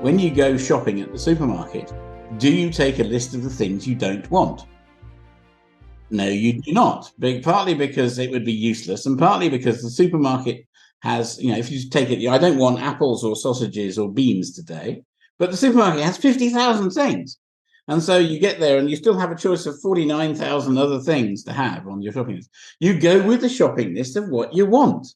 When you go shopping at the supermarket, do you take a list of the things you don't want? No, you do not. Partly because it would be useless, and partly because the supermarket has, if you take it, I don't want apples or sausages or beans today, but the supermarket has 50,000 things. And so you get there and you still have a choice of 49,000 other things to have on your shopping list. You go with the shopping list of what you want.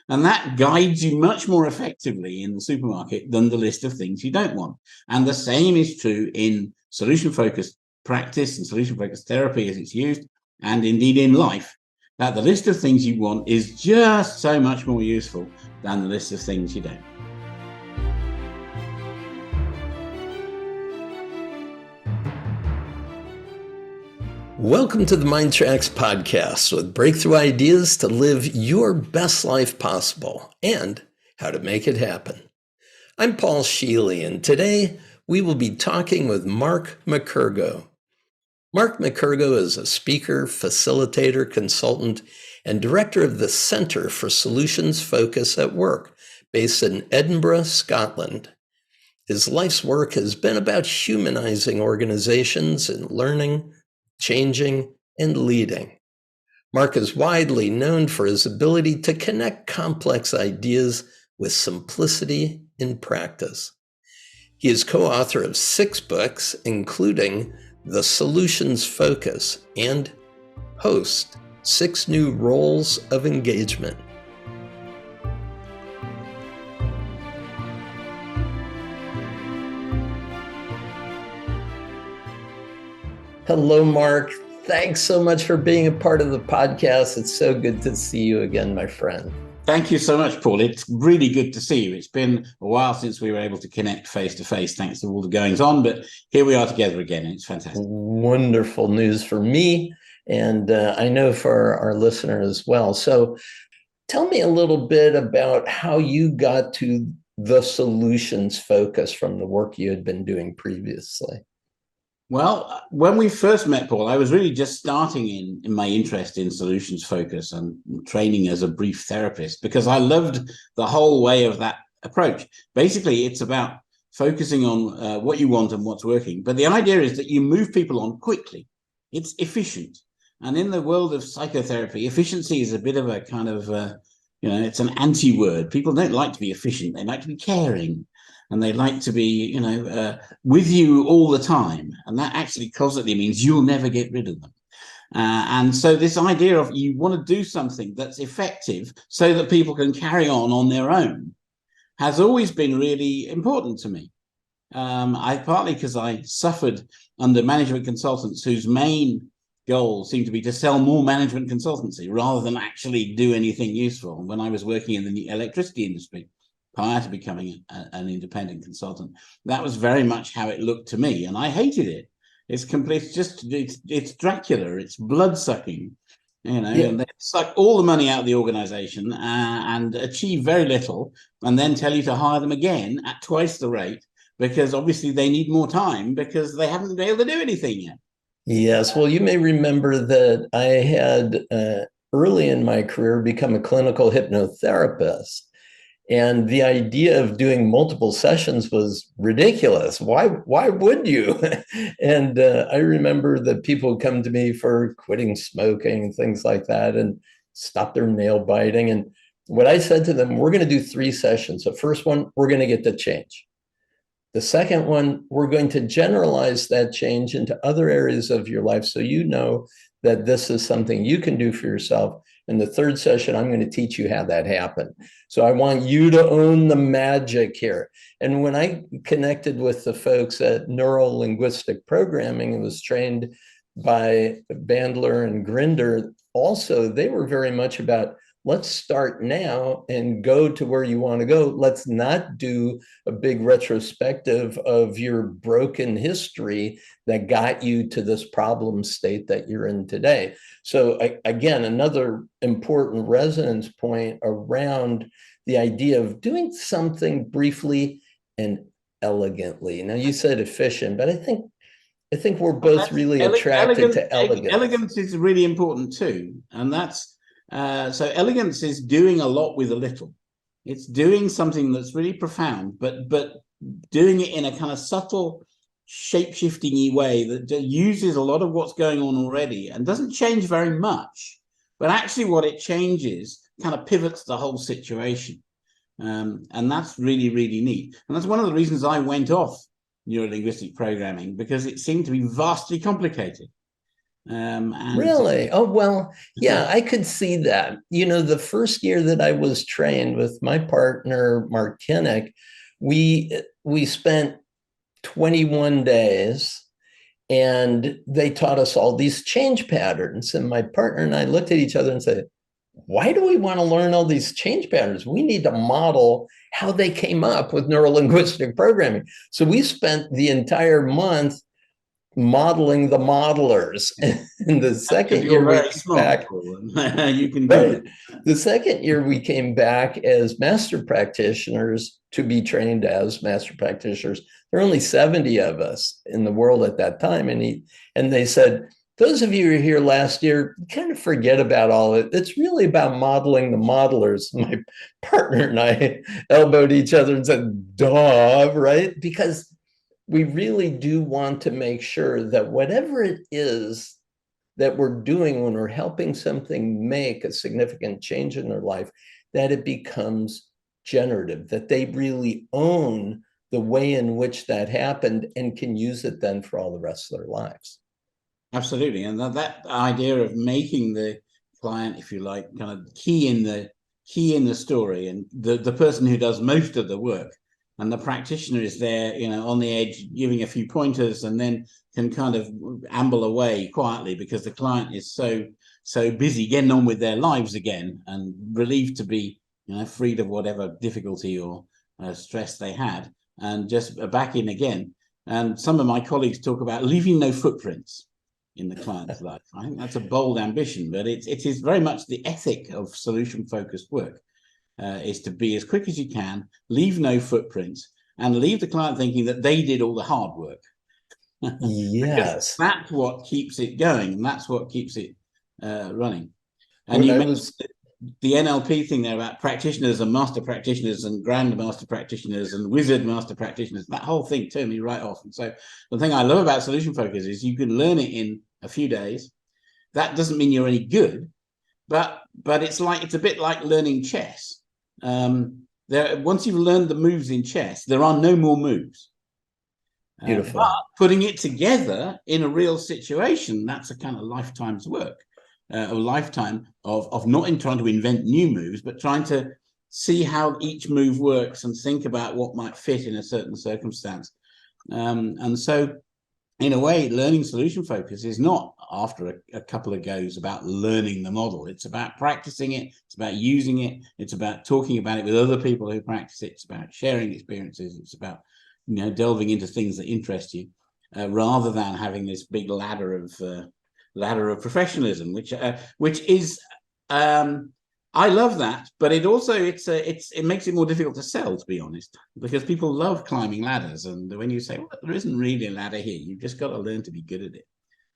And that guides you much more effectively in the supermarket than the list of things you don't want. And the same is true in solution-focused practice and solution-focused therapy as it's used, and indeed in life, that the list of things you want is just so much more useful than the list of things you don't. Welcome to the MINDTRX podcast with breakthrough ideas to live your best life possible and how to make it happen. I'm Paul Scheele, and today we will be talking with Mark McKergow. Mark McKergow is a speaker, facilitator, consultant, and director of the Centre for Solutions Focus at Work, based in Edinburgh, Scotland. His life's work has been about humanizing organizations in learning, changing, and leading. Mark is widely known for his ability to connect complex ideas with simplicity in practice. He is co-author of 6 books, including The Solutions Focus and host 6 New Roles of Engagement. Hello, Mark. Thanks so much for being a part of the podcast. It's so good to see you again, my friend. Thank you so much, Paul. It's really good to see you. It's been a while since we were able to connect face to face, thanks to all the goings on, but here we are together again, and it's fantastic. Wonderful news for me, and I know for our listener as well. So tell me a little bit about how you got to the solutions focus from the work you had been doing previously. Well, when we first met, Paul, I was really just starting in my interest in solutions focus and training as a brief therapist, because I loved the whole way of that approach. Basically, it's about focusing on what you want and what's working. But the idea is that you move people on quickly. It's efficient. And in the world of psychotherapy, efficiency is a bit of a kind of, it's an anti-word. People don't like to be efficient. They like to be caring. And they like to be, with you all the time. And that actually constantly means you'll never get rid of them. And so this idea of you want to do something that's effective so that people can carry on their own has always been really important to me. Partly because I suffered under management consultants whose main goal seemed to be to sell more management consultancy rather than actually do anything useful. When I was working in the electricity industry, prior to becoming an independent consultant, that was very much how it looked to me, and I hated it. It's complete, it's Dracula, it's blood-sucking, and they suck all the money out of the organization and achieve very little, and then tell you to hire them again at twice the rate, because obviously they need more time because they haven't been able to do anything yet. Yes, well, you may remember that I had early in my career become a clinical hypnotherapist. And the idea of doing multiple sessions was ridiculous. Why would you? And I remember that people would come to me for quitting smoking and things like that and stop their nail biting. And what I said to them, we're going to do 3 sessions. The first one, we're going to get the change. The second one, we're going to generalize that change into other areas of your life so you know that this is something you can do for yourself. In the third session, I'm going to teach you how that happened. So I want you to own the magic here. And when I connected with the folks at Neuro-Linguistic Programming and was trained by Bandler and Grinder, also, they were very much about, let's start now and go to where you want to go. Let's not do a big retrospective of your broken history that got you to this problem state that you're in today. So again, another important resonance point around the idea of doing something briefly and elegantly. Now, you said efficient, but I think we're both really attracted to elegance. Elegance is really important too. And that's, so elegance is doing a lot with a little. It's doing something that's really profound, but doing it in a kind of subtle, shape-shifting way that uses a lot of what's going on already and doesn't change very much, but actually what it changes kind of pivots the whole situation. And that's really, really neat. And that's one of the reasons I went off neurolinguistic programming, because it seemed to be vastly complicated. Really? Oh, well, yeah, I could see that. The first year that I was trained with my partner, Mark Kinnick, we spent 21 days and they taught us all these change patterns. And my partner and I looked at each other and said, why do we want to learn all these change patterns? We need to model how they came up with neurolinguistic programming. So we spent the entire month modeling the modelers. And the second year we came back, you can do it. The second year we came back as master practitioners to be trained as master practitioners. There were only 70 of us in the world at that time. And they said, those of you who were here last year, kind of forget about all of it. It's really about modeling the modelers. My partner and I elbowed each other and said, duh, right? Because we really do want to make sure that whatever it is that we're doing when we're helping something make a significant change in their life, that it becomes generative, that they really own the way in which that happened and can use it then for all the rest of their lives. Absolutely. And that idea of making the client, if you like, kind of key in the story, and the person who does most of the work, and the practitioner is there, on the edge, giving a few pointers, and then can kind of amble away quietly because the client is so busy getting on with their lives again and relieved to be, freed of whatever difficulty or stress they had, and just back in again. And some of my colleagues talk about leaving no footprints in the client's life. I think that's a bold ambition, but it is very much the ethic of solution-focused work. Is to be as quick as you can, leave no footprints, and leave the client thinking that they did all the hard work. Yes. That's what keeps it going, and that's what keeps it running. And you mentioned the NLP thing there about practitioners and master practitioners and grand master practitioners and wizard master practitioners. That whole thing turned me right off. And so the thing I love about solution focus is you can learn it in a few days. That doesn't mean you're any good, but it's a bit like learning chess. Once you've learned the moves in chess, there are no more moves. Beautiful. But putting it together in a real situation, that's a kind of lifetime's work, a lifetime of not in trying to invent new moves, but trying to see how each move works and think about what might fit in a certain circumstance. And so, in a way, learning solution focus is not, after a couple of goes, about learning the model. It's about practicing it. It's about using it. It's about talking about it with other people who practice it. It's about sharing experiences. It's about, delving into things that interest you, rather than having this big ladder of professionalism, which is, I love that, but it also it makes it more difficult to sell, to be honest, because people love climbing ladders, and when you say, well, there isn't really a ladder here, you've just got to learn to be good at it.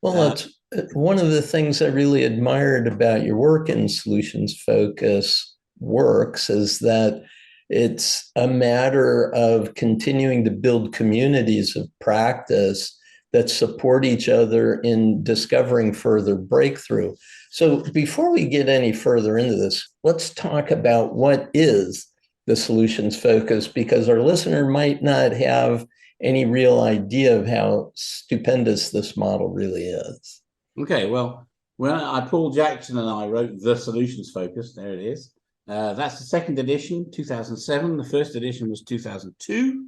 Well, that's one of the things I really admired about your work in solutions focus works, is that it's a matter of continuing to build communities of practice that support each other in discovering further breakthrough. So before we get any further into this, let's talk about what is the solutions focus, because our listener might not have any real idea of how stupendous this model really is. Okay, well, Paul Jackson and I wrote The Solutions Focus. There it is. That's the second edition, 2007. The first edition was 2002.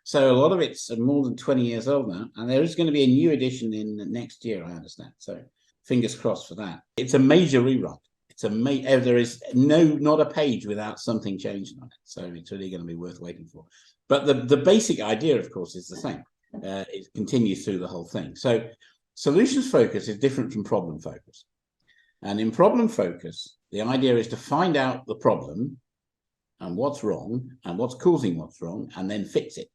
So a lot of it's more than 20 years old now. And there is going to be a new edition in next year, I understand. So fingers crossed for that. It's a major rewrite. There is not a page without something changed on it. So it's really going to be worth waiting for. But the basic idea, of course, is the same. It continues through the whole thing. So solutions focus is different from problem focus. And in problem focus, the idea is to find out the problem and what's wrong and what's causing what's wrong, and then fix it.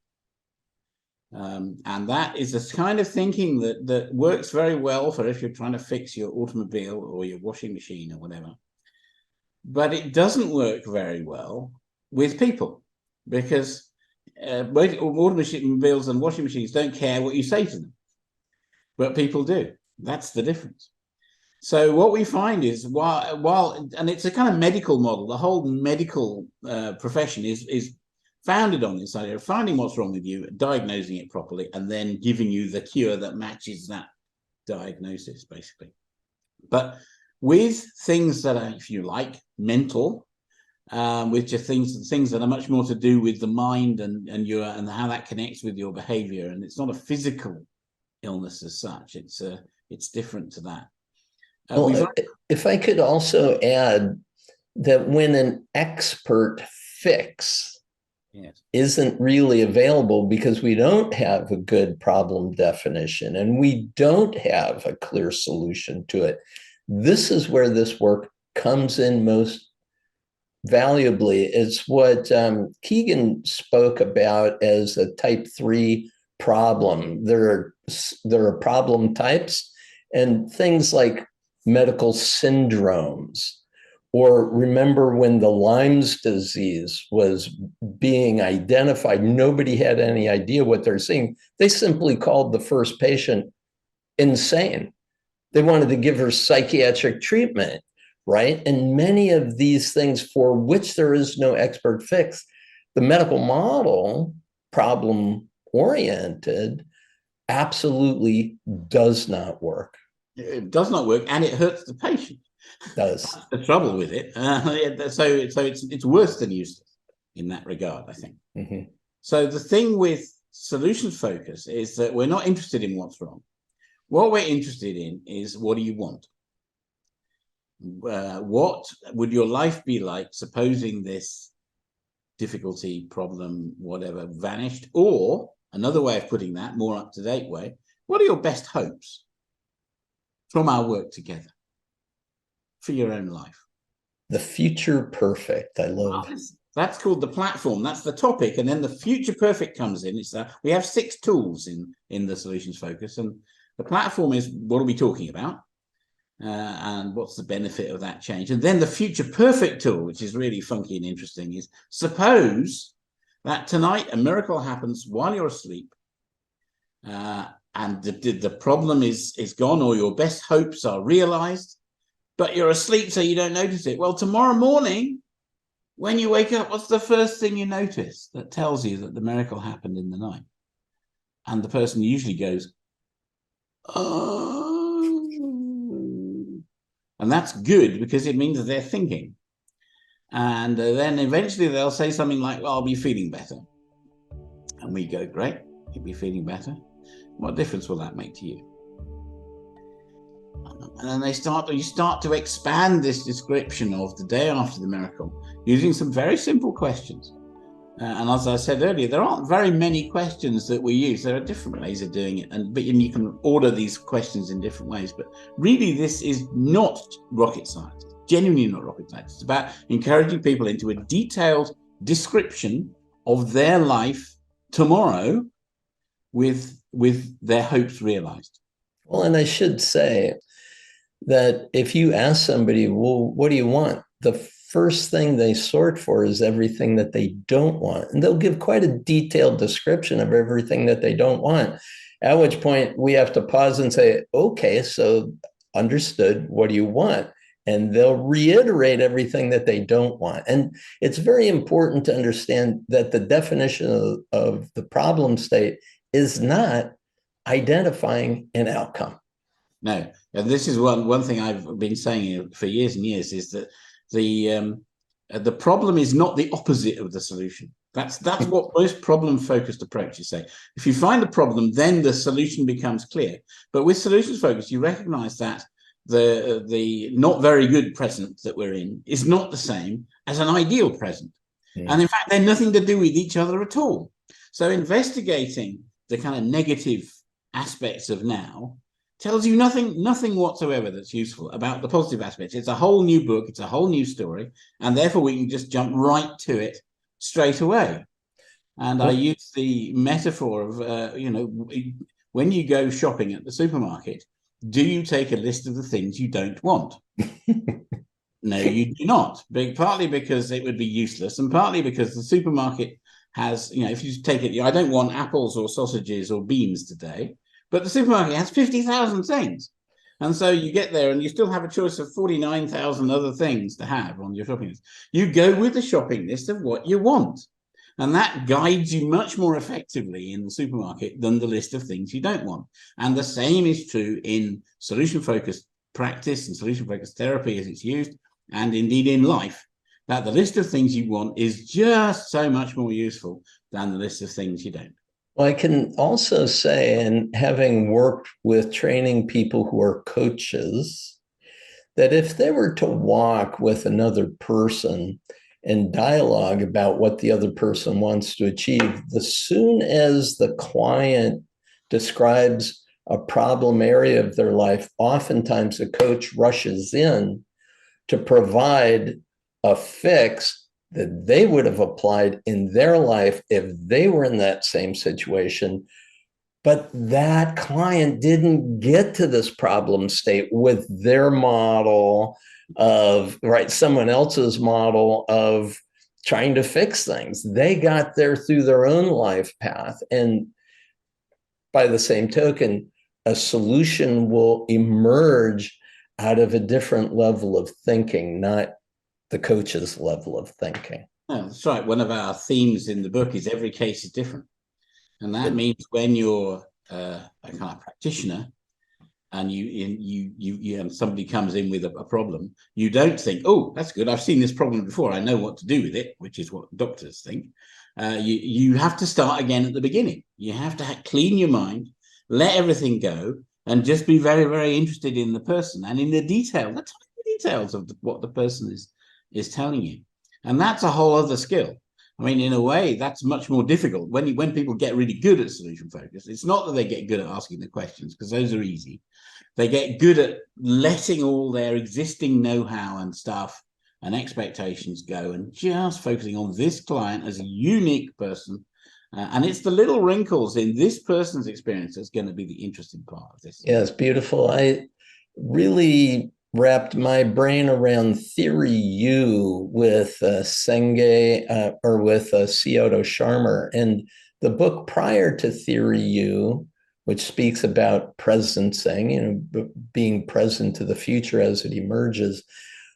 And that is the kind of thinking that works very well for if you're trying to fix your automobile or your washing machine or whatever. But it doesn't work very well with people, because automobiles and washing machines don't care what you say to them, but people do. That's the difference. So what we find is while and it's a kind of medical model, the whole medical profession is founded on this idea of finding what's wrong with you, diagnosing it properly, and then giving you the cure that matches that diagnosis, basically. But with things that are, if you like, mental, with just things that are much more to do with the mind and how that connects with your behavior, and it's not a physical illness as such. It's different to that. Well, if I could also add that when an expert fix isn't really available because we don't have a good problem definition and we don't have a clear solution to it, this is where this work comes in most valuably. It's what Keegan spoke about as a type 3 problem. There are problem types, and things like medical syndromes, or remember when the Lyme's disease was being identified, nobody had any idea what they're seeing. They simply called the first patient insane. They wanted to give her psychiatric treatment, right? And many of these things for which there is no expert fix, the medical model, problem-oriented, absolutely does not work. It does not work, and it hurts the patient. It does. That's the trouble with it. So it's worse than useless in that regard, I think. Mm-hmm. So the thing with solutions focus is that we're not interested in what's wrong. What we're interested in is, what do you want? What would your life be like supposing this difficulty, problem, whatever, vanished? Or another way of putting that, more up-to-date way, what are your best hopes from our work together for your own life? The future perfect. I love it. That's called the platform. That's the topic. And then the future perfect comes in. It's we have 6 tools in the solutions focus. And the platform is, what are we talking about? And what's the benefit of that change? And then the future perfect tool, which is really funky and interesting, is suppose that tonight a miracle happens while you're asleep, and the problem is gone, or your best hopes are realized, but you're asleep so you don't notice it. Well, tomorrow morning, when you wake up, what's the first thing you notice that tells you that the miracle happened in the night? And the person usually goes, oh. And that's good, because it means that they're thinking. And then eventually they'll say something like, well, I'll be feeling better. And we go, great, you'll be feeling better. What difference will that make to you? And then you start to expand this description of the day after the miracle using some very simple questions. And as I said earlier, there aren't very many questions that we use. There are different ways of doing it, but you can order these questions in different ways. But really, this is not rocket science. Genuinely not rocket science. It's about encouraging people into a detailed description of their life tomorrow with their hopes realized. Well, and I should say that if you ask somebody, well, what do you want? The first thing they sort for is everything that they don't want. And they'll give quite a detailed description of everything that they don't want, at which point we have to pause and say, okay, so understood, what do you want? And they'll reiterate everything that they don't want. And it's very important to understand that the definition of the problem state is not identifying an outcome. No, and this is one thing I've been saying for years and years, is that the problem is not the opposite of the solution. That's what most problem-focused approaches say. If you find the problem, then the solution becomes clear. But with solutions focus, you recognize that the not very good present that we're in is not the same as an ideal present. And in fact, they're nothing to do with each other at all. So investigating the kind of negative aspects of now tells you nothing whatsoever that's useful about the positive aspects. It's a whole new book, it's a whole new story, and therefore we can just jump right to it straight away. And I use the metaphor of, when you go shopping at the supermarket, do you take a list of the things you don't want? No, you do not. Partly because it would be useless, and partly because the supermarket has, if you take it, I don't want apples or sausages or beans today, but the supermarket has 50,000 things. And so you get there and you still have a choice of 49,000 other things to have on your shopping list. You go with the shopping list of what you want. And that guides you much more effectively in the supermarket than the list of things you don't want. And the same is true in solution-focused practice and solution-focused therapy as it's used, and indeed in life, that the list of things you want is just so much more useful than the list of things you don't. Well, I can also say, and having worked with training people who are coaches, that if they were to walk with another person and dialogue about what the other person wants to achieve, as soon as the client describes a problem area of their life, oftentimes the coach rushes in to provide a fix that they would have applied in their life if they were in that same situation. But that client didn't get to this problem state with their model of, someone else's model of trying to fix things. They got there through their own life path. And by the same token, a solution will emerge out of a different level of thinking, not the coach's level of thinking. Oh, that's right. One of our themes in the book is every case is different. And that means when you're a kind of practitioner and and somebody comes in with a problem, you don't think, oh, that's good, I've seen this problem before, I know what to do with it, which is what doctors think. You have to start again at the beginning. You have to clean your mind, let everything go, and just be very, very interested in the person and in the detail, the tiny details of what the person is telling you. And that's a whole other skill. I mean, in a way, that's much more difficult. When people get really good at solution focus, it's not that they get good at asking the questions, because those are easy. They get good at letting all their existing know-how and stuff and expectations go and just focusing on this client as a unique person. And it's the little wrinkles in this person's experience that's going to be the interesting part of this. Yeah, it's beautiful. I really wrapped my brain around Theory U with Senge or with C. Otto Scharmer. And the book prior to Theory U, which speaks about presencing, being present to the future as it emerges,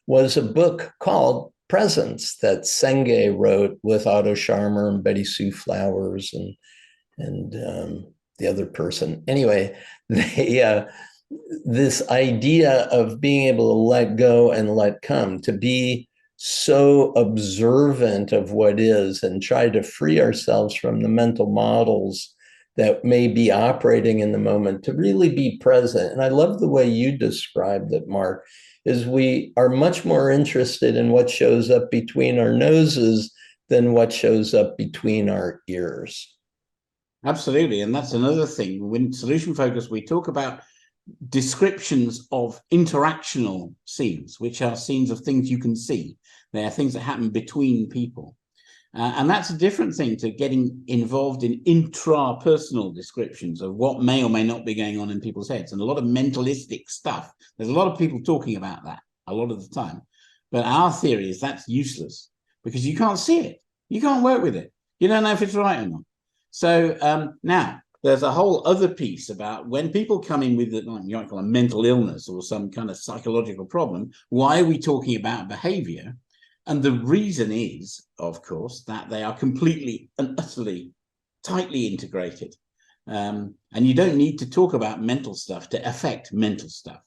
was a book called Presence that Senge wrote with Otto Scharmer and Betty Sue Flowers and the other person. Anyway, they this idea of being able to let go and let come, to be so observant of what is and try to free ourselves from the mental models that may be operating in the moment, to really be present. And I love the way you described it, Mark, is we are much more interested in what shows up between our noses than what shows up between our ears. Absolutely. And that's another thing. When solution focus, we talk about descriptions of interactional scenes, which are scenes of things you can see. They are things that happen between people. And that's a different thing to getting involved in intrapersonal descriptions of what may or may not be going on in people's heads. And a lot of mentalistic stuff. There's a lot of people talking about that a lot of the time. But our theory is that's useless because you can't see it. You can't work with it. You don't know if it's right or not. So now, there's a whole other piece about when people come in with, you might call a mental illness or some kind of psychological problem, why are we talking about behavior? And the reason is, of course, that they are completely and utterly tightly integrated. And you don't need to talk about mental stuff to affect mental stuff.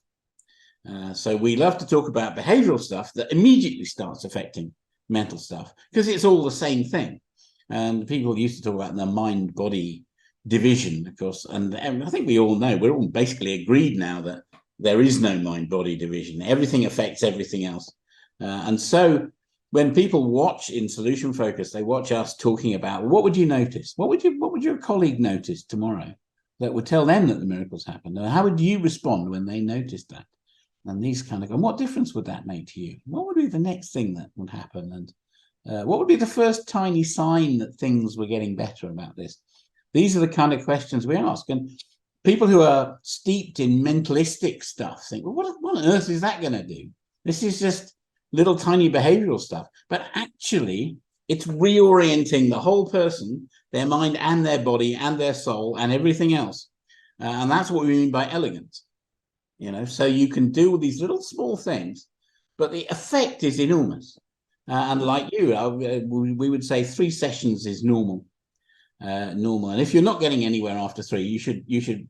So we love to talk about behavioral stuff that immediately starts affecting mental stuff because it's all the same thing. And people used to talk about the mind-body division, of course, and I think we all know, we're all basically agreed now that there is no mind-body division. Everything affects everything else. And so when people watch in solution focus, they watch us talking about what would you notice? What would your colleague notice tomorrow that would tell them that the miracles happened? Or how would you respond when they noticed that? And these kind of, and what difference would that make to you? What would be the next thing that would happen? And what would be the first tiny sign that things were getting better about this? These are the kind of questions we ask. And people who are steeped in mentalistic stuff think, well, what on earth is that going to do? This is just little tiny behavioral stuff. But actually, It's reorienting the whole person, their mind and their body and their soul and everything else. And that's what we mean by elegance. So you can do these little small things, but the effect is enormous. And like you, we would say 3 sessions is normal. And if you're not getting anywhere after 3, you should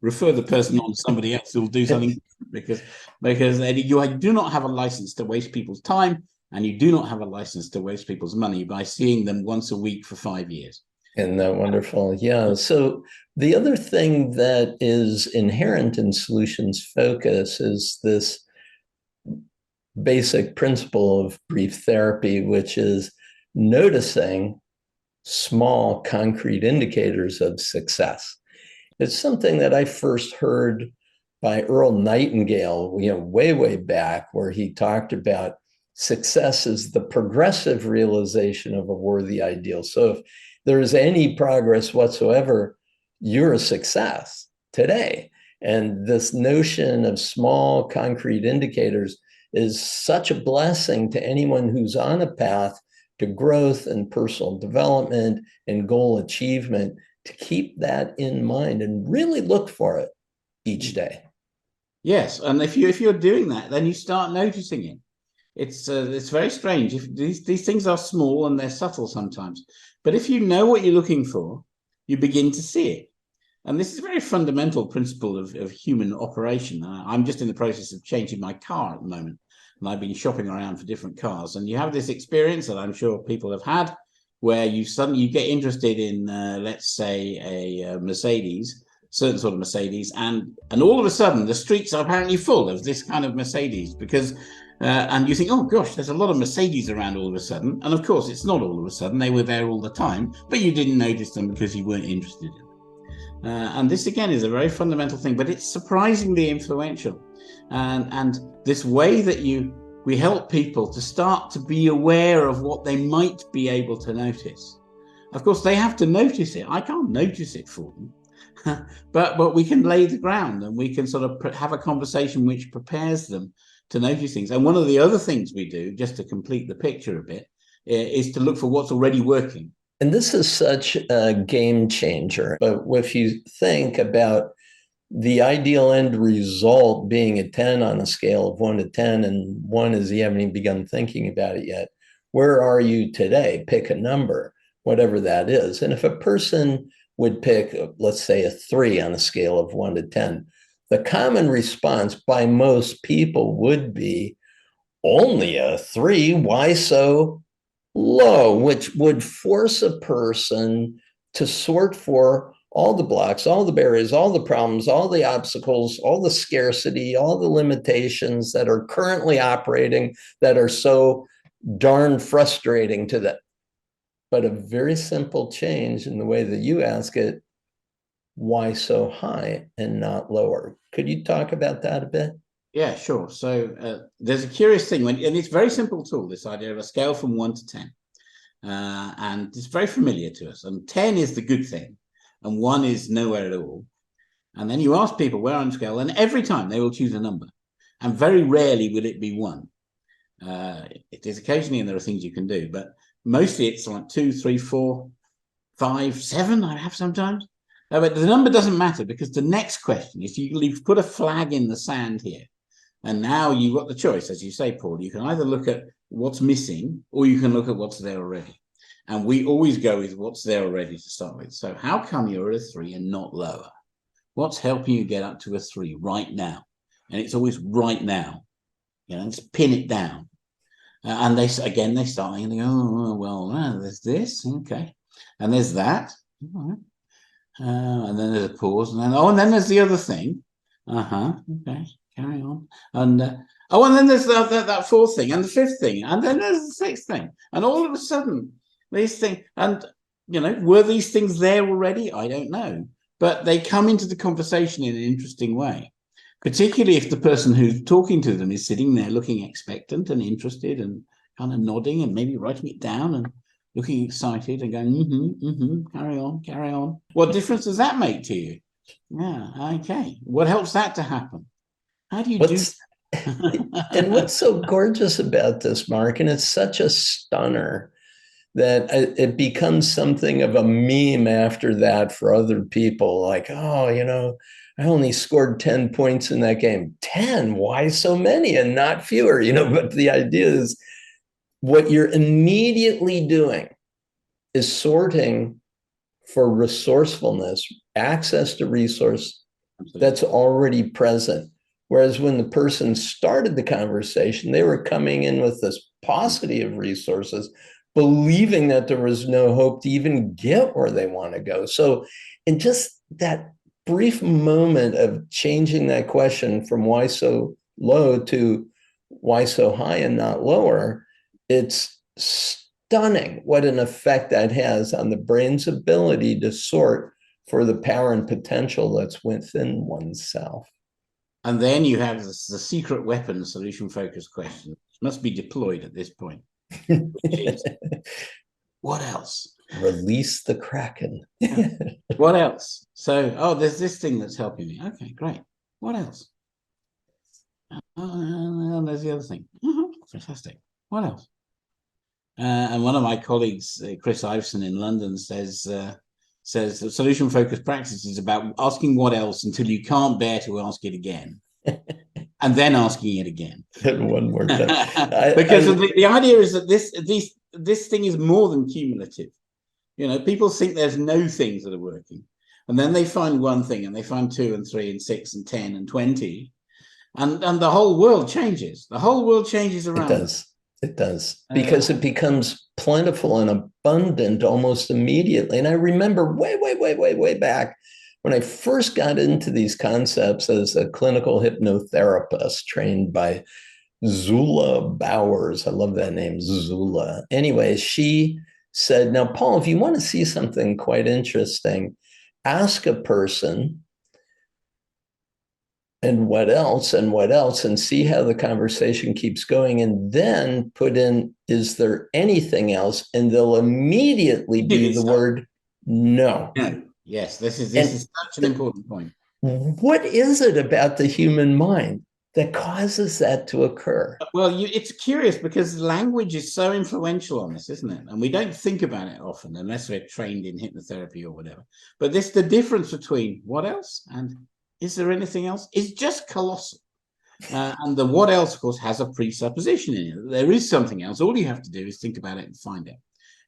refer the person on to somebody else who will do something, because you do not have a license to waste people's time, and you do not have a license to waste people's money by seeing them once a week for 5 years. Isn't that wonderful? Yeah. So the other thing that is inherent in solutions focus is this basic principle of brief therapy, which is noticing small concrete indicators of success. It's something that I first heard by Earl Nightingale, way back, where he talked about success as the progressive realization of a worthy ideal. So if there is any progress whatsoever, you're a success today. And this notion of small concrete indicators is such a blessing to anyone who's on a path to growth and personal development and goal achievement, to keep that in mind and really look for it each day. Yes, and if you're doing that, then you start noticing it. It's very strange. If these things are small and they're subtle sometimes, but if you know what you're looking for, you begin to see it. And this is a very fundamental principle of human operation. I'm just in the process of changing my car at the moment, and I've been shopping around for different cars. And you have this experience that I'm sure people have had, where you suddenly get interested in, let's say, a Mercedes, certain sort of Mercedes, and all of a sudden the streets are apparently full of this kind of Mercedes, because and you think, oh gosh, there's a lot of Mercedes around all of a sudden. And of course, it's not all of a sudden. They were there all the time, but you didn't notice them because you weren't interested in them. And this, again, is a very fundamental thing, but it's surprisingly influential. And this way that we help people to start to be aware of what they might be able to notice. Of course, they have to notice it. I can't notice it for them. but we can lay the ground, and we can sort of have a conversation which prepares them to notice things. And one of the other things we do, just to complete the picture a bit, is to look for what's already working. And this is such a game changer. But if you think about the ideal end result being a 10 on a scale of 1 to 10, and 1 is you haven't even begun thinking about it yet, where are you today? Pick a number, whatever that is. And if a person would pick, let's say, a 3 on a scale of 1 to 10, the common response by most people would be, only a 3? Why so low? Which would force a person to sort for all the blocks, all the barriers, all the problems, all the obstacles, all the scarcity, all the limitations that are currently operating that are so darn frustrating to them. But a very simple change in the way that you ask it, why so high and not lower? Could you talk about that a bit? Yeah, sure. So there's a curious thing, and it's a very simple tool, this idea of a scale from 1 to 10. And it's very familiar to us. And 10 is the good thing, and 1 is nowhere at all. And then you ask people where on the scale, and every time they will choose a number. And very rarely will it be 1. It is occasionally, and there are things you can do, but mostly it's like 2, 3, 4, 5, 7, I have sometimes. But the number doesn't matter, because the next question is, you've put a flag in the sand here. And now you've got the choice, as you say, Paul. You can either look at what's missing, or you can look at what's there already. And we always go with what's there already to start with. So how come you're at a 3 and not lower? What's helping you get up to a 3 right now? And it's always right now. Just pin it down. And they start and they go, oh, well, there's this. Okay. And there's that. All right. And then there's a pause, and then there's the other thing. Okay, carry on. And and then there's that 4th thing, and the 5th thing, and then there's the 6th thing. And all of a sudden, these things, and were these things there already? I don't know, but they come into the conversation in an interesting way, particularly if the person who's talking to them is sitting there looking expectant and interested and kind of nodding and maybe writing it down and looking excited and going, carry on. What difference does that make to you? Yeah, okay. What helps that to happen? How do you do? And what's so gorgeous about this, Mark, and it's such a stunner, that it becomes something of a meme after that for other people. Like, oh, I only scored 10 points in that game. 10? Why so many and not fewer? But the idea is what you're immediately doing is sorting for resourcefulness, access to resource that's already present. Whereas when the person started the conversation, they were coming in with this paucity of resources, believing that there was no hope to even get where they want to go. So in just that brief moment of changing that question from why so low to why so high and not lower, it's stunning what an effect that has on the brain's ability to sort for the power and potential that's within oneself. And then you have the secret weapon solution-focused question, which must be deployed at this point. Which is, what else? Release the Kraken. What else? So, there's this thing that's helping me. Okay, great. What else? There's the other thing. Fantastic. What else? And one of my colleagues, Chris Iveson in London, says solution-focused practice is about asking what else until you can't bear to ask it again, and then asking it again. One more time. Because the idea is that this thing is more than cumulative. People think there's no things that are working, and then they find one thing, and they find 2 and 3 and 6 and 10 and 20, and the whole world changes. The whole world changes around. It does. It does, because it becomes plentiful and abundant almost immediately. And I remember way back when I first got into these concepts as a clinical hypnotherapist trained by Zula Bowers. I love that name, Zula. Anyway, she said, now, Paul, if you want to see something quite interesting, ask a person, and what else, and see how the conversation keeps going, and then put in, is there anything else? And they'll immediately be the word no. Yes, this is such an important point. What is it about the human mind that causes that to occur? Well, it's curious because language is so influential on this, isn't it? And we don't think about it often unless we're trained in hypnotherapy or whatever. But the difference between what else and is there anything else is just colossal. And the what else, of course, has a presupposition in it. There is something else. All you have to do is think about it and find it.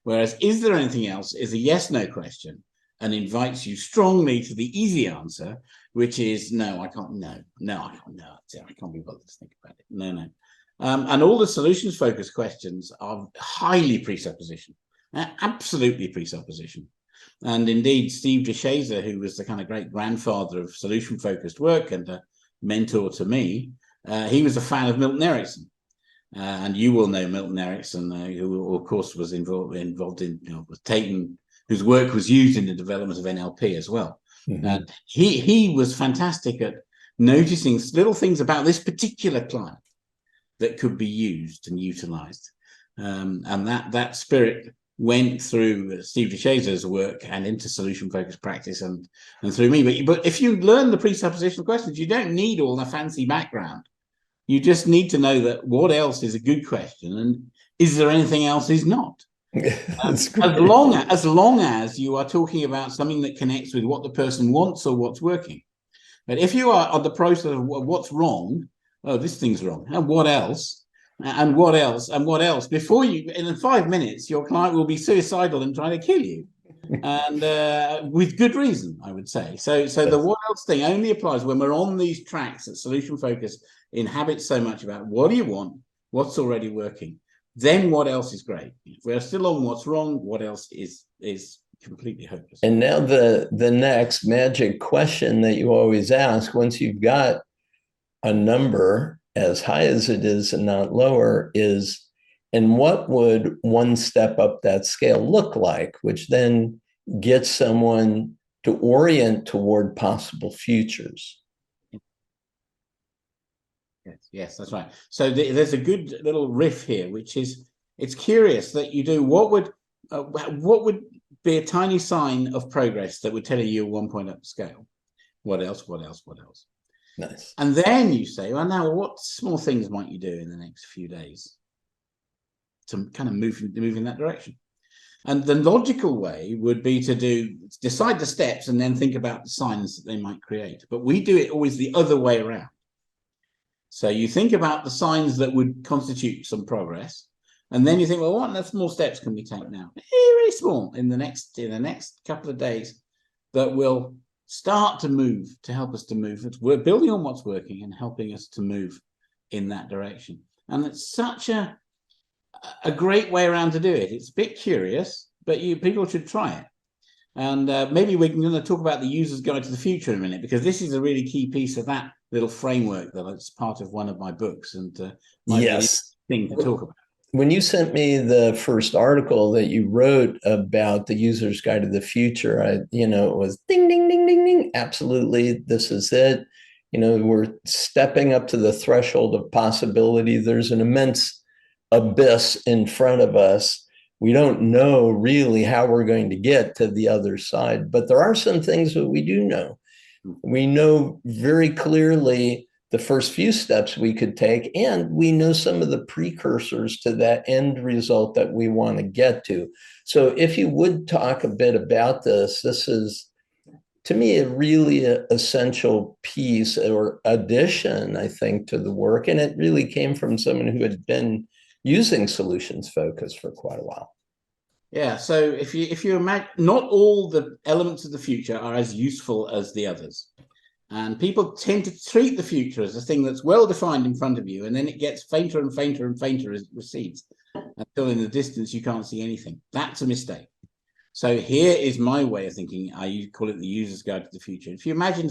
Whereas is there anything else is a yes-no question and invites you strongly to the easy answer, which is no, I can't, no, I can't, no, I can't be bothered to think about it. No. And all the solutions-focused questions are highly presupposition, absolutely presupposition. And indeed, Steve DeShazer, who was the kind of great grandfather of solution-focused work and a mentor to me, he was a fan of Milton Erickson. And you will know Milton Erickson, who, of course, was involved in, with Tame, whose work was used in the development of NLP as well. Mm-hmm. He was fantastic at noticing little things about this particular client that could be used and utilized. And that spirit went through Steve DeShazer's work and into solution-focused practice and through me. But if you learn the presuppositional questions, you don't need all the fancy background. You just need to know that what else is a good question and is there anything else is not. As long as you are talking about something that connects with what the person wants or what's working. But if you are on the process of what's wrong, oh, this thing's wrong, and what else? And what else? And what else? Before you, in 5 minutes, your client will be suicidal and trying to kill you, and with good reason, I would say. So the what else thing only applies when we're on these tracks that solution focus inhabits so much about what do you want, what's already working. Then what else is great? If we're still on what's wrong, what else is completely hopeless. And now the next magic question that you always ask once you've got a number as high as it is and not lower is, and what would one step up that scale look like, which then gets someone to orient toward possible futures. Yes, that's right. So there's a good little riff here, which is, it's curious that you do what would be a tiny sign of progress that would tell you you're 1 point up the scale. What else? What else? What else? Nice. And then you say, well, now what small things might you do in the next few days to kind of move in that direction? And the logical way would be to decide the steps and then think about the signs that they might create. But we do it always the other way around. So you think about the signs that would constitute some progress, and then you think, well, what small steps can we take now? Very small in the next couple of days that will start to move, to help us to move. We're building on what's working and helping us to move in that direction. And it's such a great way around to do it. It's a bit curious, but people should try it. And maybe we're going to talk about the user's guide to the future in a minute, because this is a really key piece of that little framework that it's part of one of my books, and might yes, be an interesting thing to talk about. When you sent me the first article that you wrote about the user's guide to the future, it was ding, ding, ding, ding, ding. Absolutely, this is it. We're stepping up to the threshold of possibility. There's an immense abyss in front of us. We don't know really how we're going to get to the other side, but there are some things that we do know. We know very clearly the first few steps we could take, and we know some of the precursors to that end result that we want to get to. So if you would talk a bit about this is, to me, a really essential piece or addition, I think, to the work. And it really came from someone who had been using solutions focus for quite a while. Yeah, so if you imagine, not all the elements of the future are as useful as the others. And people tend to treat the future as a thing that's well defined in front of you, and then it gets fainter and fainter and fainter as it recedes, until in the distance you can't see anything. That's a mistake. So here is my way of thinking. I call it the user's guide to the future. If you imagine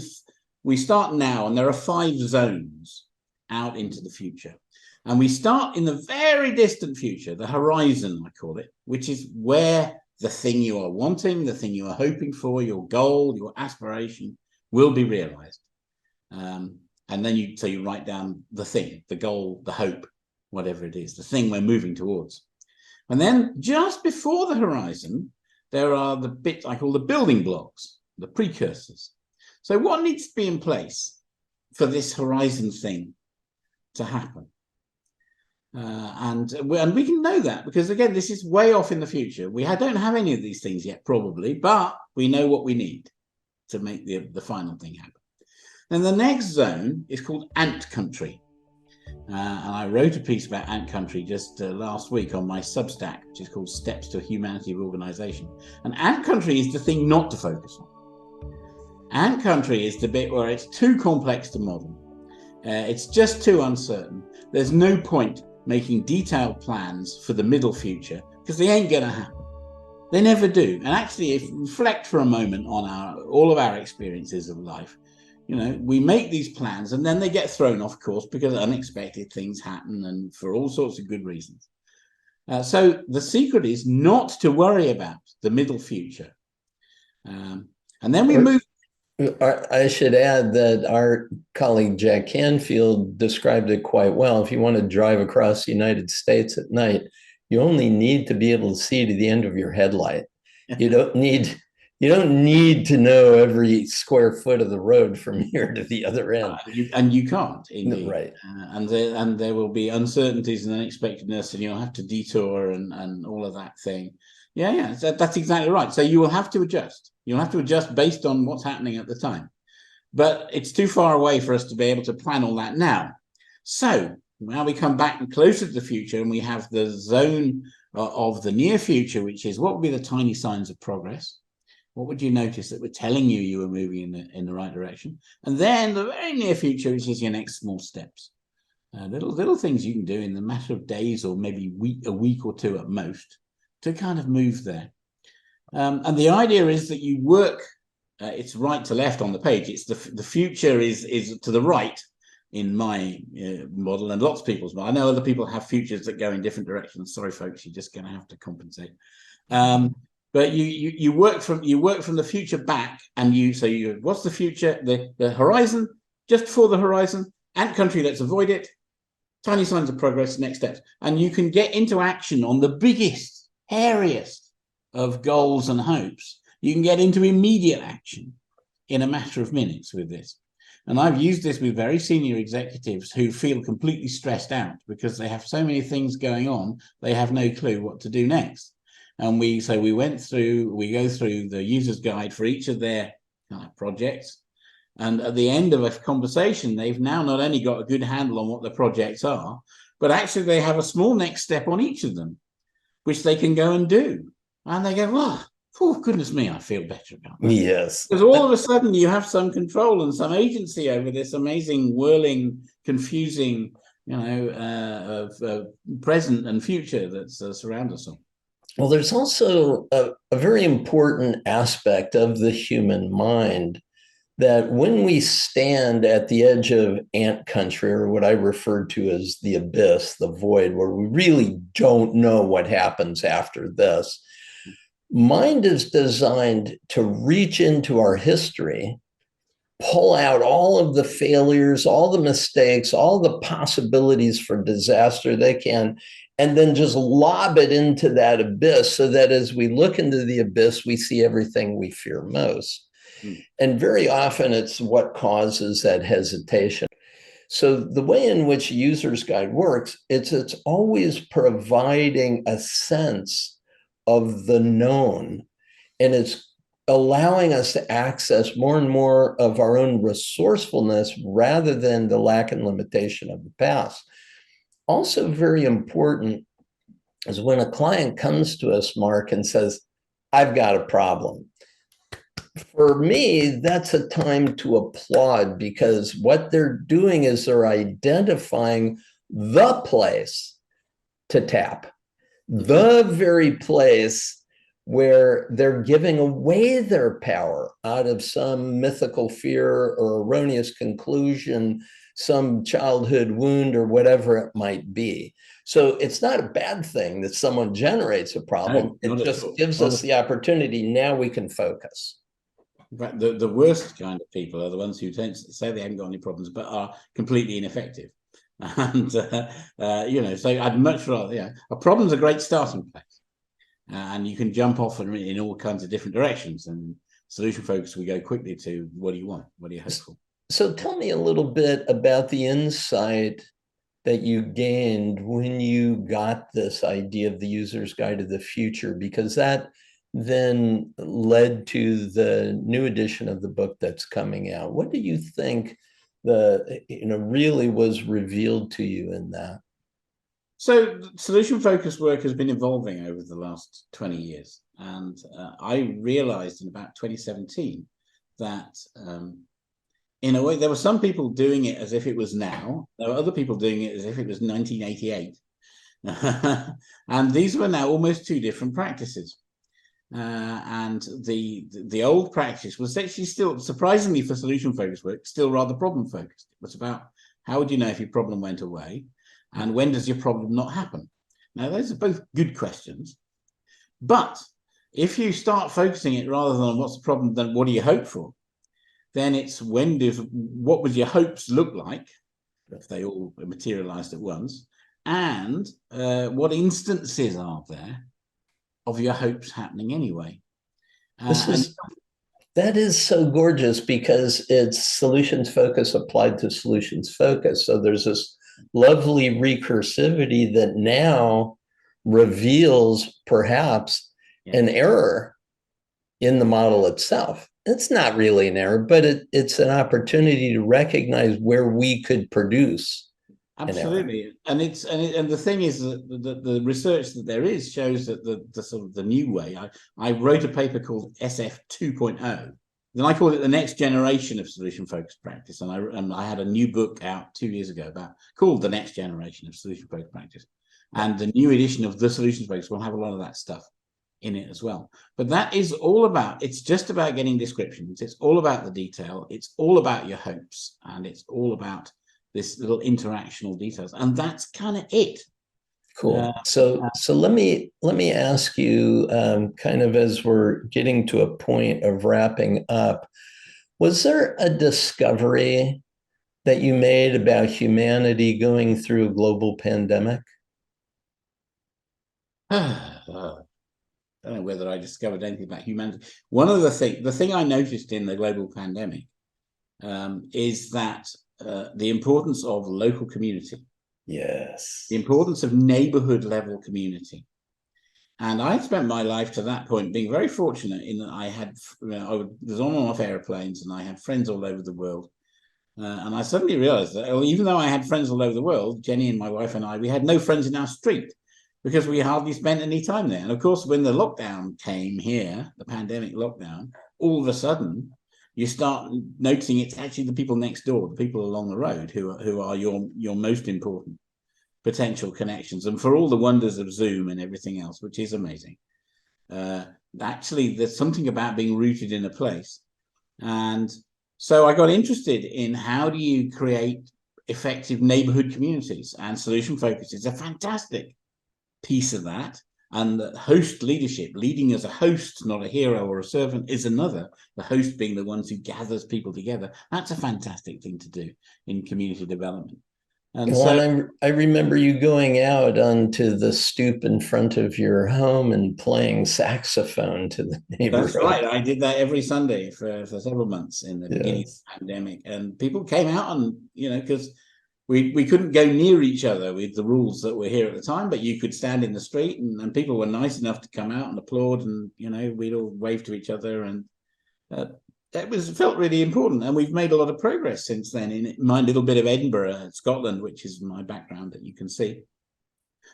we start now, and there are 5 zones out into the future. And we start in the very distant future, the horizon, I call it, which is where the thing you are wanting, the thing you are hoping for, your goal, your aspiration will be realized. And then you write down the thing, the goal, the hope, whatever it is, the thing we're moving towards. And then just before the horizon, there are the bits I call the building blocks, the precursors. So what needs to be in place for this horizon thing to happen? And we can know that because, again, this is way off in the future. We don't have any of these things yet, probably, but we know what we need to make the final thing happen. Then the next zone is called ant country. And I wrote a piece about ant country just last week on my Substack, which is called Steps to Humanity Organization. And ant country is the thing not to focus on. Ant country is the bit where it's too complex to model. It's just too uncertain. There's no point making detailed plans for the middle future because they ain't going to happen. They never do. And actually, if you reflect for a moment on all of our experiences of life, we make these plans and then they get thrown off course because unexpected things happen and for all sorts of good reasons. So the secret is not to worry about the middle future. And then we move. I should add that our colleague Jack Canfield described it quite well. If you want to drive across the United States at night, you only need to be able to see to the end of your headlight. You don't need to know every square foot of the road from here to the other end. And you can't, indeed. Right. And there will be uncertainties and unexpectedness, and you'll have to detour and all of that thing. Yeah, that's exactly right. So you will have to adjust. You'll have to adjust based on what's happening at the time. But it's too far away for us to be able to plan all that now. So now we come back closer to the future, and we have the zone of the near future, which is what would be the tiny signs of progress. What would you notice that were telling you were moving in the right direction? And then the very near future, which is your next small steps. Little things you can do in the matter of days or maybe a week or two at most to kind of move there. And the idea is that you work, it's right to left on the page. It's the future is to the right in my model and lots of people's model. I know other people have futures that go in different directions. Sorry, folks, you're just going to have to compensate. But you work from the future back, and what's the future? The horizon, just before the horizon, ant country, let's avoid it. Tiny signs of progress, next steps. And you can get into action on the biggest, hairiest of goals and hopes. You can get into immediate action in a matter of minutes with this. And I've used this with very senior executives who feel completely stressed out because they have so many things going on, they have no clue what to do next. And we go through the user's guide for each of their kind of projects. And at the end of a conversation, they've now not only got a good handle on what the projects are, but actually they have a small next step on each of them, which they can go and do. And they go, well, oh, goodness me, I feel better about that. Yes. Because all of a sudden you have some control and some agency over this amazing, whirling, confusing, present and future that's surround us all. Well, there's also a very important aspect of the human mind that when we stand at the edge of ant country, or what I refer to as the abyss, the void, where we really don't know what happens after this, mind is designed to reach into our history, pull out all of the failures, all the mistakes, all the possibilities for disaster they can, and then just lob it into that abyss so that as we look into the abyss, we see everything we fear most. And very often it's what causes that hesitation. So the way in which user's guide works, it's always providing a sense of the known, and it's allowing us to access more and more of our own resourcefulness rather than the lack and limitation of the past. Also very important is when a client comes to us, Mark, and says, I've got a problem. For me, that's a time to applaud, because what they're doing is they're identifying the place to tap, the very place where they're giving away their power out of some mythical fear or erroneous conclusion, some childhood wound or whatever it might be. So it's not a bad thing that someone generates a problem. It just gives us the opportunity. Now we can focus. In fact, the worst kind of people are the ones who tend to say they haven't got any problems, but are completely ineffective. And, so I'd much rather, a problem's a great starting place. And you can jump off in all kinds of different directions. And solution focus, we go quickly to what do you want? What do you hope for? So tell me a little bit about the insight that you gained when you got this idea of the user's guide to the future, because that then led to the new edition of the book that's coming out. What do you think really was revealed to you in that? So solution focused work has been evolving over the last 20 years. And I realized in about 2017 that in a way, there were some people doing it as if it was now. There were other people doing it as if it was 1988. And these were now almost two different practices. And the old practice was actually still, surprisingly for solution focused work, still rather problem focused. It was about how would you know if your problem went away, and when does your problem not happen? Now, those are both good questions. But if you start focusing it rather than on what's the problem, then what do you hope for? Then it's what would your hopes look like if they all materialized at once? And what instances are there of your hopes happening anyway? That is so gorgeous, because it's solutions focus applied to solutions focus. So there's this lovely recursivity that now reveals perhaps an error in the model itself. It's not really an error, but it's an opportunity to recognize where we could produce. Absolutely, and the thing is that the research that there is shows that the sort of the new way. I wrote a paper called SF 2.0. Then I called it the next generation of solution focused practice, and I had a new book out 2 years ago called the next generation of solution focused practice, and the new edition of the solutions focus will have a lot of that stuff in it as well. But that is all about, it's just about getting descriptions. It's all about the detail. It's all about your hopes, and it's all about this little interactional details, and that's kind of it. Cool. So let me ask you, kind of as we're getting to a point of wrapping up, was there a discovery that you made about humanity going through a global pandemic? I don't know whether I discovered anything about humanity. One of the thing I noticed in the global pandemic is that the importance of local community. Yes. The importance of neighborhood level community. And I spent my life to that point being very fortunate in that I had, I was on and off airplanes and I had friends all over the world. And I suddenly realized that even though I had friends all over the world, Jenny and my wife and I, we had no friends in our street because we hardly spent any time there. And of course, when the lockdown came here, the pandemic lockdown, all of a sudden, you start noticing it's actually the people next door, the people along the road who are your most important potential connections. And for all the wonders of Zoom and everything else, which is amazing, actually, there's something about being rooted in a place. And so I got interested in how do you create effective neighborhood communities, and solution focus is a fantastic piece of that. And the host leadership, leading as a host, not a hero or a servant, is another. The host being the ones who gathers people together. That's a fantastic thing to do in community development. And well, so and I remember you going out onto the stoop in front of your home and playing saxophone to the neighborhood. that's right. I did that every Sunday for several months in the beginning of the pandemic. And people came out and, because we couldn't go near each other with the rules that were here at the time, but you could stand in the street and people were nice enough to come out and applaud, and we'd all wave to each other, and that felt really important. And we've made a lot of progress since then in my little bit of Edinburgh, Scotland, which is my background that you can see,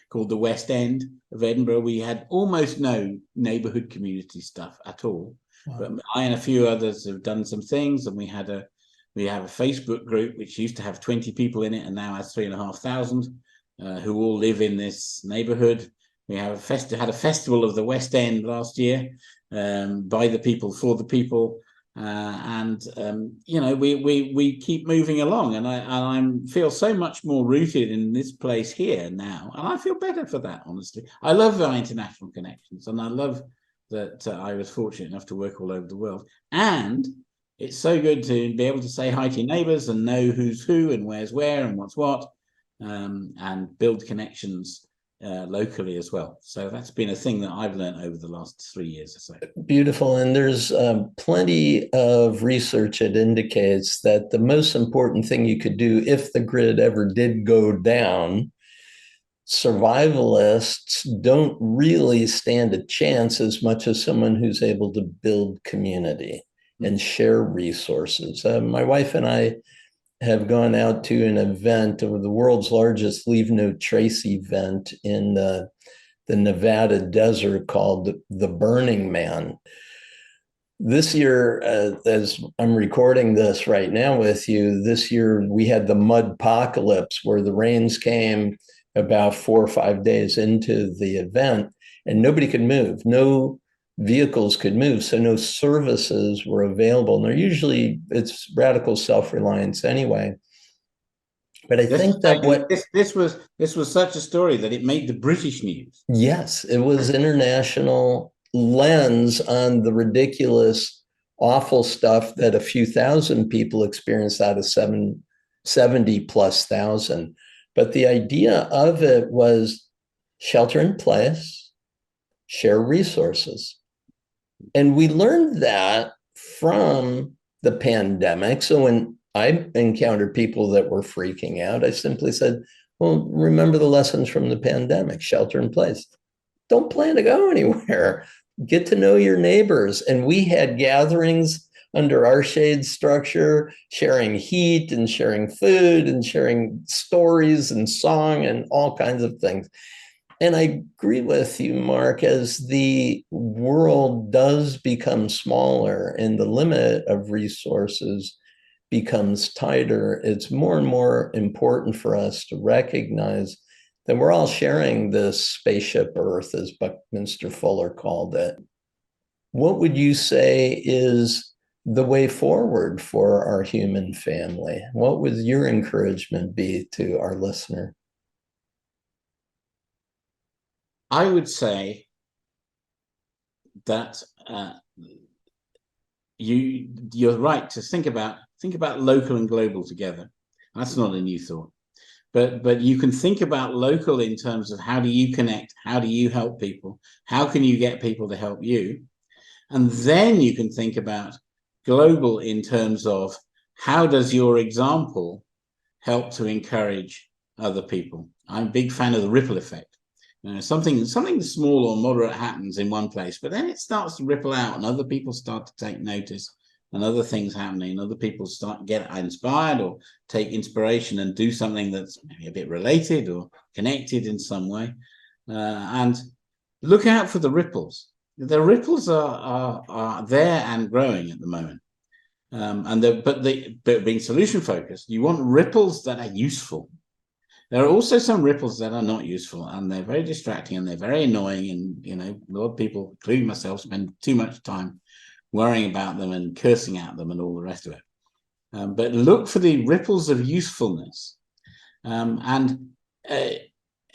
called the West End of Edinburgh. We had almost no neighborhood community stuff at all. Wow. But I and a few others have done some things, and we have a Facebook group which used to have 20 people in it and now has 3,500 who all live in this neighborhood. We have had a festival of the West End last year, by the people, for the people. We keep moving along, and I feel so much more rooted in this place here now, and I feel better for that, honestly. I love our international connections, and I love that I was fortunate enough to work all over the world, and it's so good to be able to say hi to your neighbors and know who's who and where's where and what's what, and build connections locally as well. So that's been a thing that I've learned over the last 3 years or so. Beautiful. And there's plenty of research that indicates that the most important thing you could do if the grid ever did go down, survivalists don't really stand a chance as much as someone who's able to build community and share resources. My wife and I have gone out to an event of the world's largest Leave No Trace event in the Nevada desert called the Burning Man. This year, as I'm recording this right now with you, this year we had the mud apocalypse where the rains came about 4 or 5 days into the event and nobody could move. No vehicles could move, so no services were available. And it's radical self-reliance anyway. But I think that this was such a story that it made the British news. Yes, it was international lens on the ridiculous, awful stuff that a few thousand people experienced out of 70,000+. But the idea of it was shelter in place, share resources. And we learned that from the pandemic. So when I encountered people that were freaking out, I simply said, well, remember the lessons from the pandemic, shelter in place. Don't plan to go anywhere. Get to know your neighbors. And we had gatherings under our shade structure, sharing heat and sharing food and sharing stories and song and all kinds of things. And I agree with you, Mark, as the world does become smaller and the limit of resources becomes tighter, it's more and more important for us to recognize that we're all sharing this spaceship Earth, as Buckminster Fuller called it. What would you say is the way forward for our human family? What would your encouragement be to our listener? I would say that you're right to think about local and global together. That's not a new thought, but you can think about local in terms of how do you connect, how do you help people, how can you get people to help you, and then you can think about global in terms of how does your example help to encourage other people. I'm a big fan of the ripple effect. Something small or moderate happens in one place, but then it starts to ripple out, and other people start to take notice, and other things happening, and other people start to get inspired or take inspiration and do something that's maybe a bit related or connected in some way. And look out for the ripples. The ripples are there and growing at the moment. But being solution focused, you want ripples that are useful. There are also some ripples that are not useful, and they're very distracting and they're very annoying. And a lot of people, including myself, spend too much time worrying about them and cursing at them and all the rest of it. But look for the ripples of usefulness, and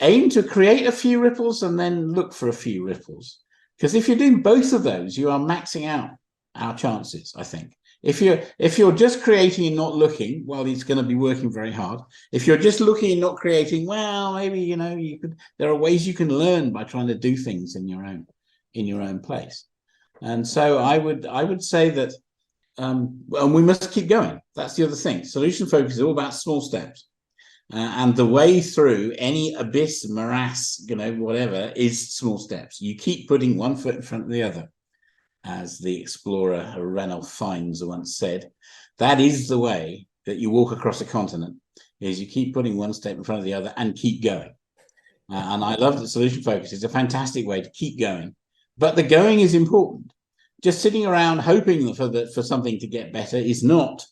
aim to create a few ripples and then look for a few ripples. Because if you're doing both of those, you are maxing out our chances, I think. If you're just creating and not looking, well, it's going to be working very hard. If you're just looking and not creating, well, maybe you could. There are ways you can learn by trying to do things in your own place. And so I would say that, and we must keep going. That's the other thing. Solution focus is all about small steps, and the way through any abyss, morass, whatever, is small steps. You keep putting one foot in front of the other. As the explorer Ranulph Fiennes once said, that is the way that you walk across a continent, is you keep putting one step in front of the other and keep going. And I love that solution focus. It's a fantastic way to keep going. But the going is important. Just sitting around hoping for something to get better is not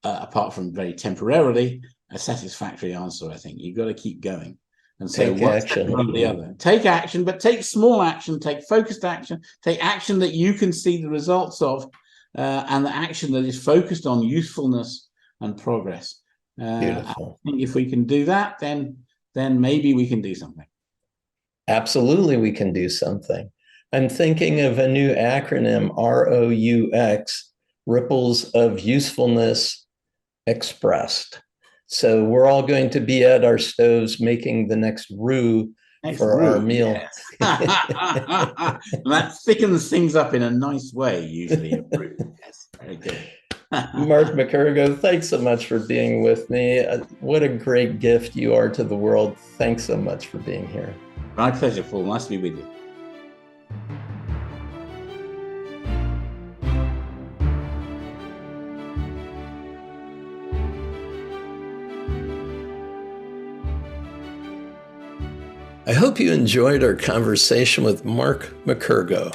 apart from very temporarily, a satisfactory answer, I think. You've got to keep going. And so take action. The other. Take action, but take small action, take focused action, take action that you can see the results of, and the action that is focused on usefulness and progress. Beautiful. I think if we can do that, then maybe we can do something. Absolutely, we can do something. I'm thinking of a new acronym, ROUX, Ripples of Usefulness Expressed. So we're all going to be at our stoves making the next roux for our meal. Yes. That thickens things up in a nice way, usually. Yes, very good. Mark McKergow, thanks so much for being with me. What a great gift you are to the world. Thanks so much for being here. My pleasure, Paul. Nice to be with you. I hope you enjoyed our conversation with Mark McKergow.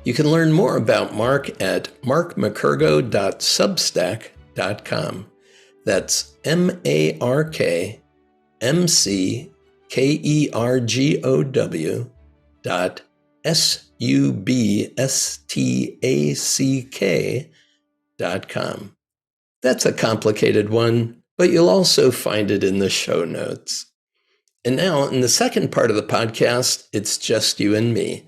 You can learn more about Mark at markmckergow.substack.com. That's markmckergow.substack.com. That's a complicated one, but you'll also find it in the show notes. And now, in the second part of the podcast, it's just you and me.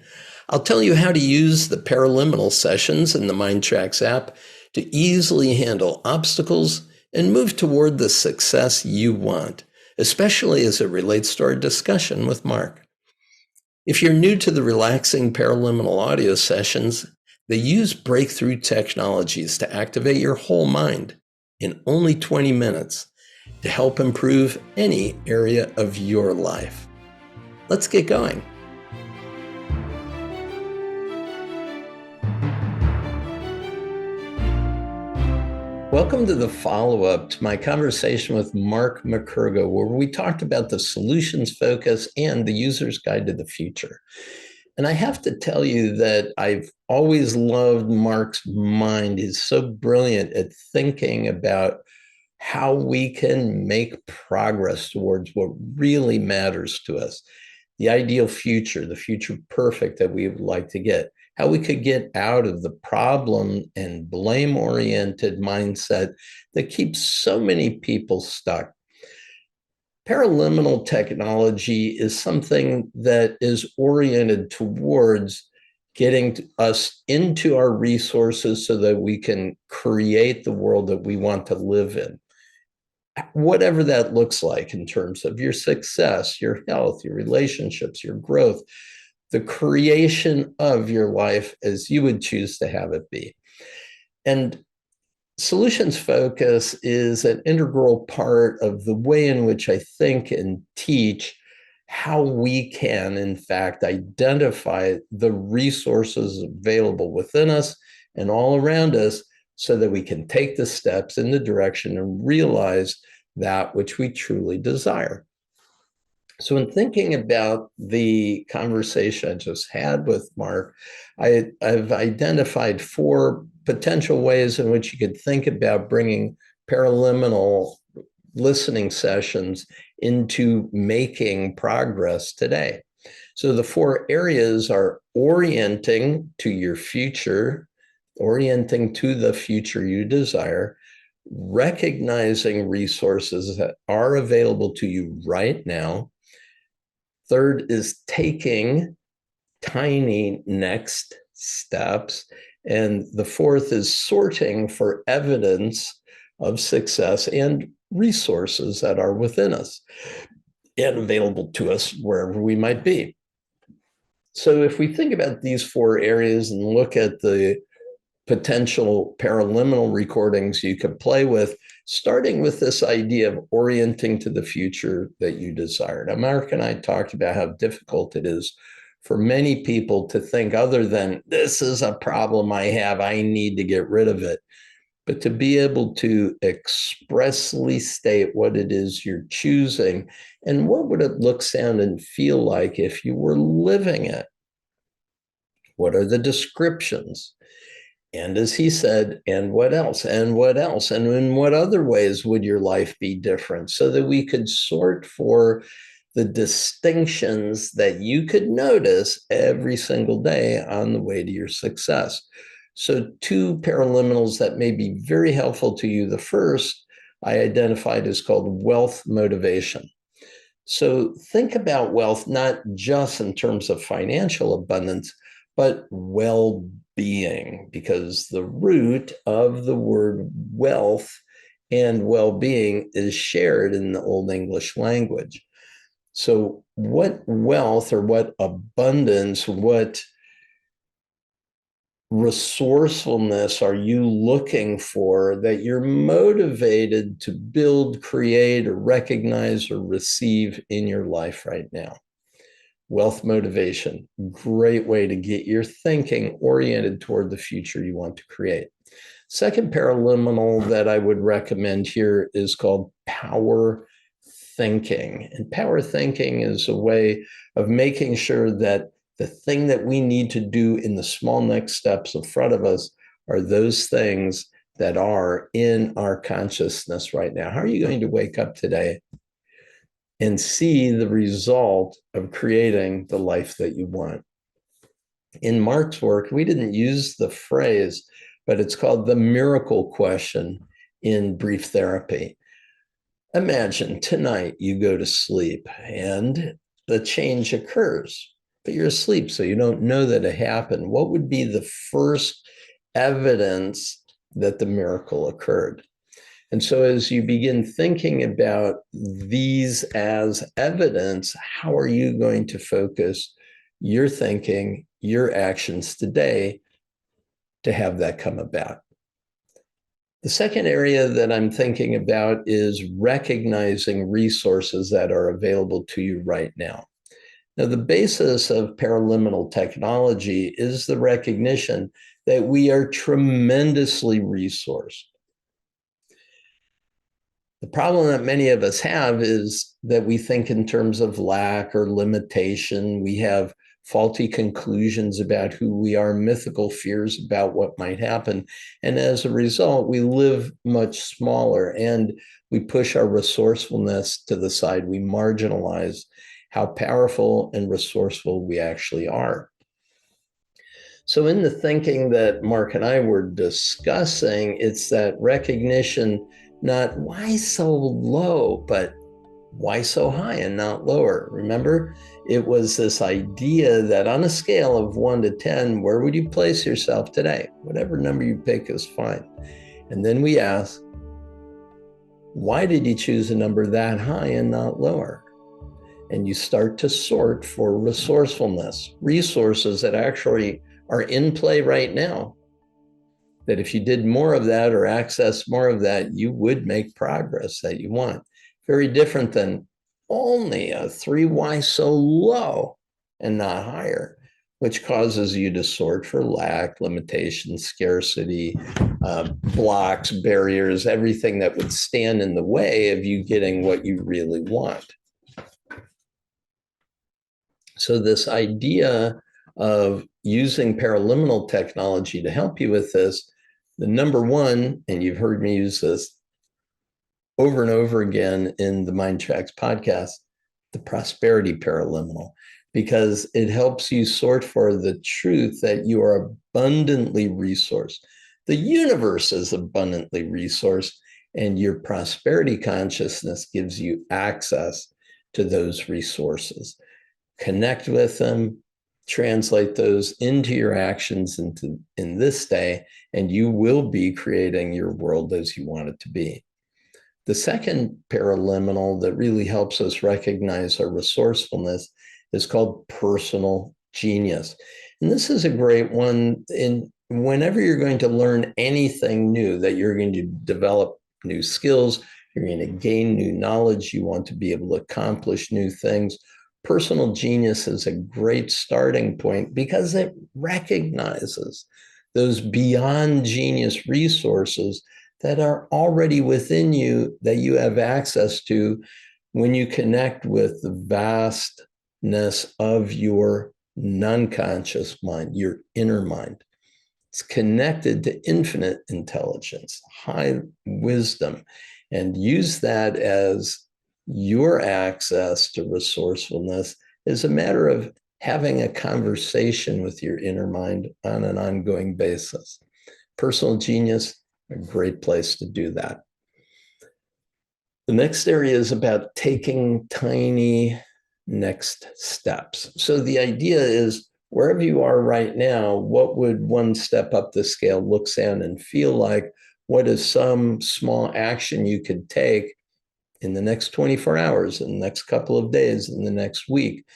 I'll tell you how to use the Paraliminal sessions in the MINDTRX app to easily handle obstacles and move toward the success you want, especially as it relates to our discussion with Mark. If you're new to the relaxing Paraliminal audio sessions, they use breakthrough technologies to activate your whole mind in only 20 minutes. To help improve any area of your life. Let's get going. Welcome to the follow-up to my conversation with Mark McKergow, where we talked about the solutions focus and the user's guide to the future. And I have to tell you that I've always loved Mark's mind. He's so brilliant at thinking about how we can make progress towards what really matters to us, the ideal future, the future perfect that we would like to get, how we could get out of the problem and blame-oriented mindset that keeps so many people stuck. Paraliminal technology is something that is oriented towards getting us into our resources so that we can create the world that we want to live in. Whatever that looks like in terms of your success, your health, your relationships, your growth, the creation of your life as you would choose to have it be. And solutions focus is an integral part of the way in which I think and teach how we can, in fact, identify the resources available within us and all around us so that we can take the steps in the direction and realize that which we truly desire. So in thinking about the conversation I just had with Mark, I've identified 4 potential ways in which you could think about bringing paraliminal listening sessions into making progress today. So the 4 areas are orienting to your future, orienting to the future you desire, recognizing resources that are available to you right now. Third is taking tiny next steps. And the 4th is sorting for evidence of success and resources that are within us and available to us wherever we might be. So if we think about these 4 areas and look at the potential paraliminal recordings you could play with, starting with this idea of orienting to the future that you desire. Now, Mark and I talked about how difficult it is for many people to think other than, this is a problem I have, I need to get rid of it. But to be able to expressly state what it is you're choosing and what would it look, sound, and feel like if you were living it? What are the descriptions? And as he said, and what else? And what else? And in what other ways would your life be different? So that we could sort for the distinctions that you could notice every single day on the way to your success. So 2 paraliminals that may be very helpful to you. The first I identified is called wealth motivation. So think about wealth, not just in terms of financial abundance, but well-being, because the root of the word wealth and well-being is shared in the Old English language. So what wealth or what abundance, what resourcefulness are you looking for that you're motivated to build, create, or recognize or receive in your life right now? Wealth motivation, great way to get your thinking oriented toward the future you want to create. Second paraliminal that I would recommend here is called power thinking. And power thinking is a way of making sure that the thing that we need to do in the small next steps in front of us are those things that are in our consciousness right now. How are you going to wake up today and see the result of creating the life that you want? In Mark's work, we didn't use the phrase, but it's called the miracle question in brief therapy. Imagine tonight you go to sleep and the change occurs, but you're asleep, so you don't know that it happened. What would be the first evidence that the miracle occurred? And so as you begin thinking about these as evidence, how are you going to focus your thinking, your actions today to have that come about? The second area that I'm thinking about is recognizing resources that are available to you right now. Now, the basis of paraliminal technology is the recognition that we are tremendously resourced. The problem that many of us have is that we think in terms of lack or limitation. We have faulty conclusions about who we are, mythical fears about what might happen. And as a result, we live much smaller and we push our resourcefulness to the side. We marginalize how powerful and resourceful we actually are. So in the thinking that Mark and I were discussing, it's that recognition, not why so low, but why so high and not lower? Remember, it was this idea that on a scale of 1 to 10, where would you place yourself today? Whatever number you pick is fine. And then we ask, why did you choose a number that high and not lower? And you start to sort for resourcefulness, resources that actually are in play right now, that if you did more of that or access more of that, you would make progress that you want. Very different than only a 3, why so low and not higher? Which causes you to sort for lack, limitation, scarcity, blocks, barriers, everything that would stand in the way of you getting what you really want. So this idea of using paraliminal technology to help you with this, the number one, and you've heard me use this over and over again in the MINDTRX podcast, the prosperity paraliminal, because it helps you sort for the truth that you are abundantly resourced. The universe is abundantly resourced, and your prosperity consciousness gives you access to those resources. Connect with them, translate those into your actions in this day, and you will be creating your world as you want it to be. The second paraliminal that really helps us recognize our resourcefulness is called personal genius. And this is a great one whenever you're going to learn anything new, that you're going to develop new skills, you're going to gain new knowledge, you want to be able to accomplish new things. Personal genius is a great starting point because it recognizes those beyond genius resources that are already within you, that you have access to when you connect with the vastness of your non-conscious mind, your inner mind. It's connected to infinite intelligence, high wisdom, and use that as your access to resourcefulness is a matter of having a conversation with your inner mind on an ongoing basis. Personal genius, a great place to do that. The next area is about taking tiny next steps. So the idea is, wherever you are right now, what would one step up the scale look, sound, and feel like? What is some small action you could take in the next 24 hours, in the next couple of days, in the next week?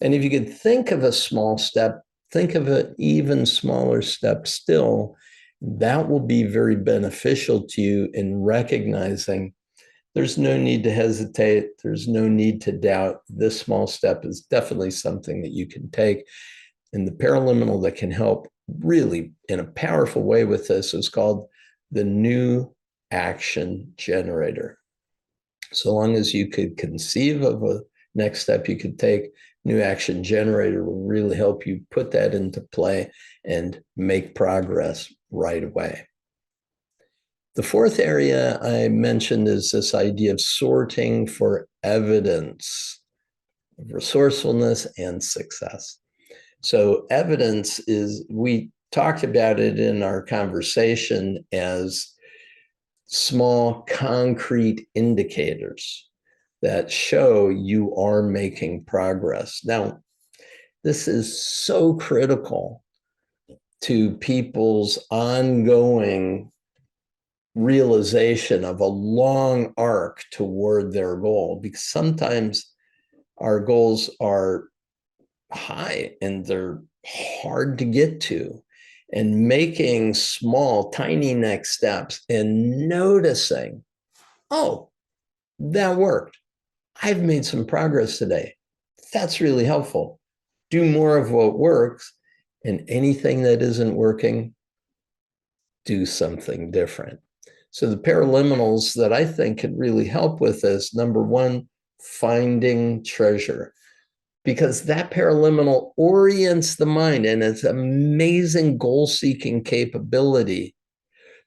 And if you could think of a small step, think of an even smaller step still, that will be very beneficial to you in recognizing there's no need to hesitate. There's no need to doubt. This small step is definitely something that you can take. And the paraliminal that can help really in a powerful way with this is called the new action generator. So long as you could conceive of a next step you could take, new action generator will really help you put that into play and make progress right away. The fourth area I mentioned is this idea of sorting for evidence of resourcefulness and success. So evidence is, we talked about it in our conversation as small concrete indicators that show you are making progress. Now, this is so critical to people's ongoing realization of a long arc toward their goal, because sometimes our goals are high and they're hard to get to. And making small, tiny next steps and noticing, oh, that worked. I've made some progress today. That's really helpful. Do more of what works, and anything that isn't working, do something different. So the paraliminals that I think could really help with this, number one, finding treasure, because that paraliminal orients the mind and its amazing goal-seeking capability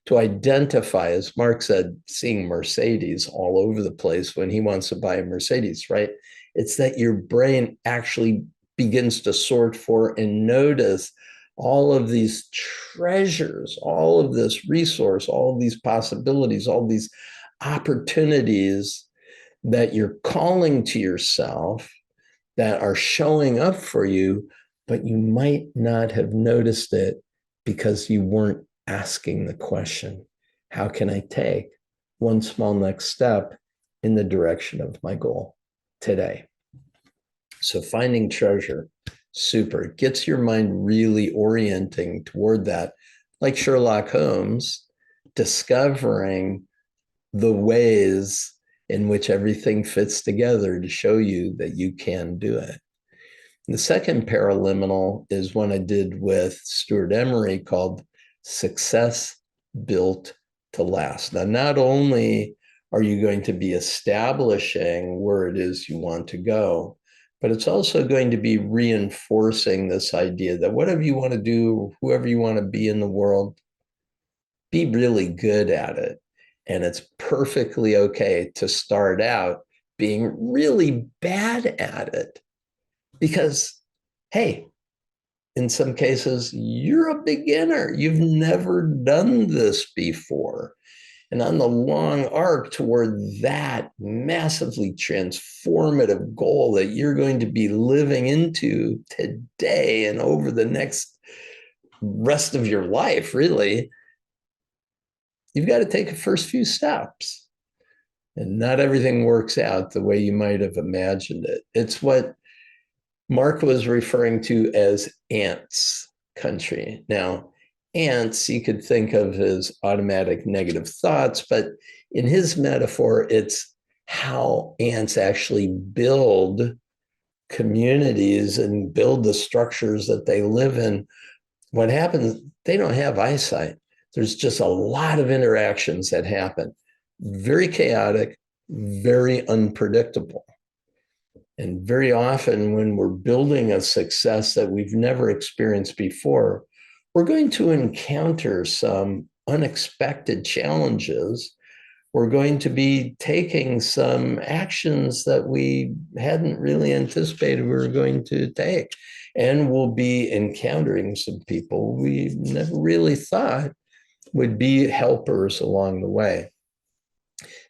to identify, as Mark said, seeing Mercedes all over the place when he wants to buy a Mercedes, right? It's that your brain actually begins to sort for and notice all of these treasures, all of this resource, all of these possibilities, all these opportunities that you're calling to yourself that are showing up for you, but you might not have noticed it because you weren't asking the question, how can I take one small next step in the direction of my goal today? So finding treasure, super. It gets your mind really orienting toward that, like Sherlock Holmes discovering the ways in which everything fits together to show you that you can do it. The second paraliminal is one I did with Stuart Emery called Success Built to Last. Now, not only are you going to be establishing where it is you want to go, but it's also going to be reinforcing this idea that whatever you want to do, whoever you want to be in the world, be really good at it. And it's perfectly okay to start out being really bad at it. Because, hey, in some cases, you're a beginner. You've never done this before. And on the long arc toward that massively transformative goal that you're going to be living into today and over the next rest of your life, really, you've got to take the first few steps. And not everything works out the way you might have imagined it. It's what Mark was referring to as ants country. Now, ants you could think of as automatic negative thoughts, but in his metaphor, it's how ants actually build communities and build the structures that they live in. What happens, they don't have eyesight. There's just a lot of interactions that happen. Very chaotic, very unpredictable. And very often when we're building a success that we've never experienced before, we're going to encounter some unexpected challenges. We're going to be taking some actions that we hadn't really anticipated we were going to take. And we'll be encountering some people we never really thought would be helpers along the way.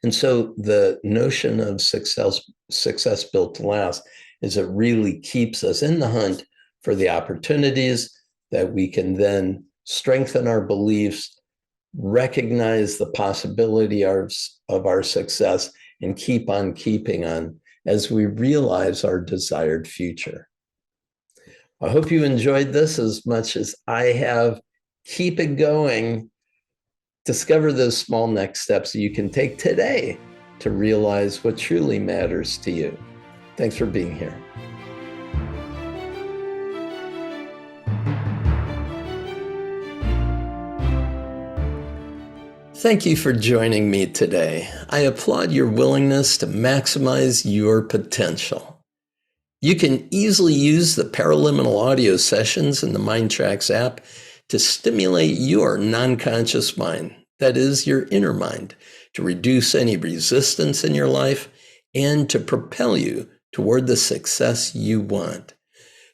And so the notion of success built to last is it really keeps us in the hunt for the opportunities that we can then strengthen our beliefs, recognize the possibility of our success, and keep on keeping on as we realize our desired future. I hope you enjoyed this as much as I have. Keep it going. Discover those small next steps that you can take today to realize what truly matters to you. Thanks for being here. Thank you for joining me today. I applaud your willingness to maximize your potential. You can easily use the Paraliminal audio sessions in the MINDTRX app to stimulate your non-conscious mind, that is, your inner mind, to reduce any resistance in your life and to propel you toward the success you want.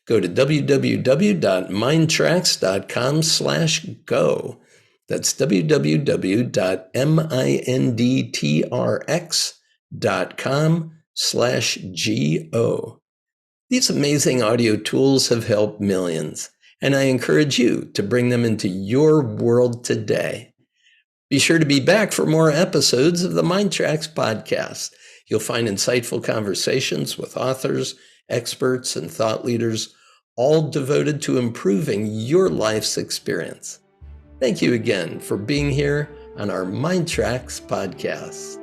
Go to www.mindtrx.com/go. That's www.mindtrx.com/go. These amazing audio tools have helped millions, and I encourage you to bring them into your world today. Be sure to be back for more episodes of the MINDTRX podcast. You'll find insightful conversations with authors, experts, and thought leaders, all devoted to improving your life's experience. Thank you again for being here on our MINDTRX podcast.